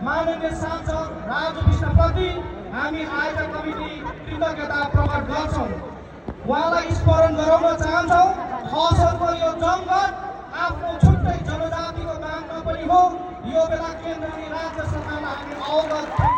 माननीय सांसद राजु विष्टप्रति हामी आयोजक कमिटी कृतज्ञता प्रकट गर्छौँ। उहाँलाई स्मरण गराउन चाहन्छौँ। खसहरूको यो जङ्गल आफ्नो छुट्टै जनजातिको काम नपरि हो। यो बेला केन्द्र अनि राज्य सरकारलाई हामी अवगत